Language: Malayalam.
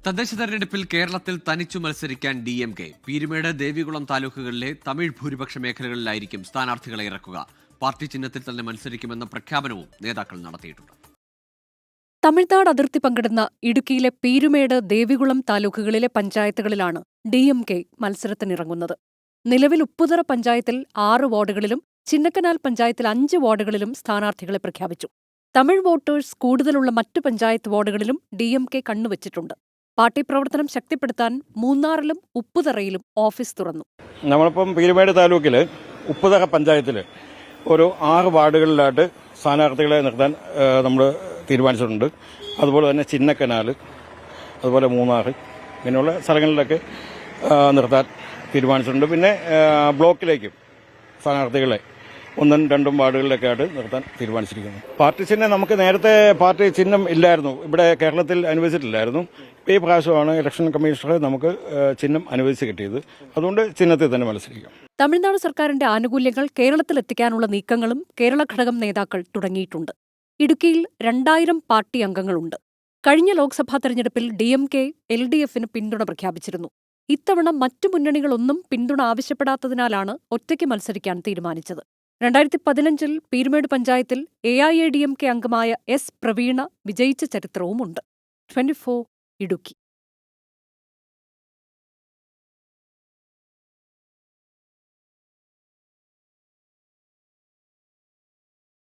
തദ്ദേശ തെരഞ്ഞെടുപ്പിൽ കേരളത്തിൽ തനിച്ചു മത്സരിക്കാൻ DMK. പീരുമേട്, ദേവികുളം താലൂക്കുകളിലെ തമിഴ് ഭൂരിപക്ഷ മേഖലകളിലായിരിക്കും സ്ഥാനാർത്ഥികളെ ഇറക്കുക. പാർട്ടി ചിഹ്നത്തിൽ തന്നെ മത്സരിക്കുമെന്ന പ്രഖ്യാപനവും നേതാക്കൾ നടത്തിയിട്ടുണ്ട്. തമിഴ്നാട് അതിർത്തി പങ്കിടുന്ന ഇടുക്കിയിലെ പീരുമേട്, ദേവികുളം താലൂക്കുകളിലെ പഞ്ചായത്തുകളിലാണ് DMK മത്സരത്തിനിറങ്ങുന്നത്. നിലവിൽ ഉപ്പുതറ പഞ്ചായത്തിൽ 6 വാർഡുകളിലും ചിന്നക്കനാൽ പഞ്ചായത്തിൽ 5 വാർഡുകളിലും സ്ഥാനാർത്ഥികളെ പ്രഖ്യാപിച്ചു. തമിഴ് വോട്ടേഴ്സ് കൂടുതലുള്ള മറ്റു പഞ്ചായത്ത് വാർഡുകളിലും DMK കണ്ണുവച്ചിട്ടുണ്ട്. പാർട്ടി പ്രവർത്തനം ശക്തിപ്പെടുത്താൻ മൂന്നാറിലും ഉപ്പുതറയിലും ഓഫീസ് തുറന്നു. നമ്മളിപ്പം പീരുമേട് താലൂക്കിൽ ഉപ്പുതറ പഞ്ചായത്തിൽ ഒരു 6 വാർഡുകളിലായിട്ട് സ്ഥാനാർത്ഥികളെ നിർത്താൻ നമ്മൾ തീരുമാനിച്ചിട്ടുണ്ട്. അതുപോലെ തന്നെ ചിന്നക്കനാൽ, അതുപോലെ മൂന്നാർ, ഇങ്ങനെയുള്ള സ്ഥലങ്ങളിലൊക്കെ നിർത്താൻ തീരുമാനിച്ചിട്ടുണ്ട്. പിന്നെ ബ്ലോക്കിലേക്കും സ്ഥാനാർത്ഥികളെ 1, 2 വാർഡുകളിലൊക്കെ ആയിട്ട് നിർത്താൻ തീരുമാനിച്ചിരിക്കുന്നു. പാർട്ടി ചിഹ്നം നമുക്ക് നേരത്തെ പാർട്ടി ചിഹ്നം ഇല്ലായിരുന്നു, ഇവിടെ കേരളത്തിൽ അനുവദിച്ചിട്ടില്ലായിരുന്നു. ഈ പ്രാവശ്യമാണ് ഇലക്ഷൻ കമ്മീഷണർ നമുക്ക് ചിഹ്നം അനുവദിച്ച് കിട്ടിയത്. അതുകൊണ്ട് ചിഹ്നത്തിൽ തന്നെ മത്സരിക്കാം. തമിഴ്നാട് സർക്കാരിന്റെ ആനുകൂല്യങ്ങൾ കേരളത്തിലെത്തിക്കാനുള്ള നീക്കങ്ങളും കേരള ഘടകം നേതാക്കൾ തുടങ്ങിയിട്ടുണ്ട്. ഇടുക്കിയിൽ 2000 പാർട്ടി അംഗങ്ങളുണ്ട്. കഴിഞ്ഞ ലോക്സഭാ തെരഞ്ഞെടുപ്പിൽ DMK LDFന് പിന്തുണ പ്രഖ്യാപിച്ചിരുന്നു. ഇത്തവണ മറ്റു മുന്നണികളൊന്നും പിന്തുണ ആവശ്യപ്പെടാത്തതിനാലാണ് ഒറ്റയ്ക്ക് മത്സരിക്കാൻ തീരുമാനിച്ചത്. 2015 പീരുമേട് പഞ്ചായത്തിൽ AIADMK അംഗമായ S. പ്രവീണ വിജയിച്ച ചരിത്രവുമുണ്ട്. 24 ഇടുക്കി.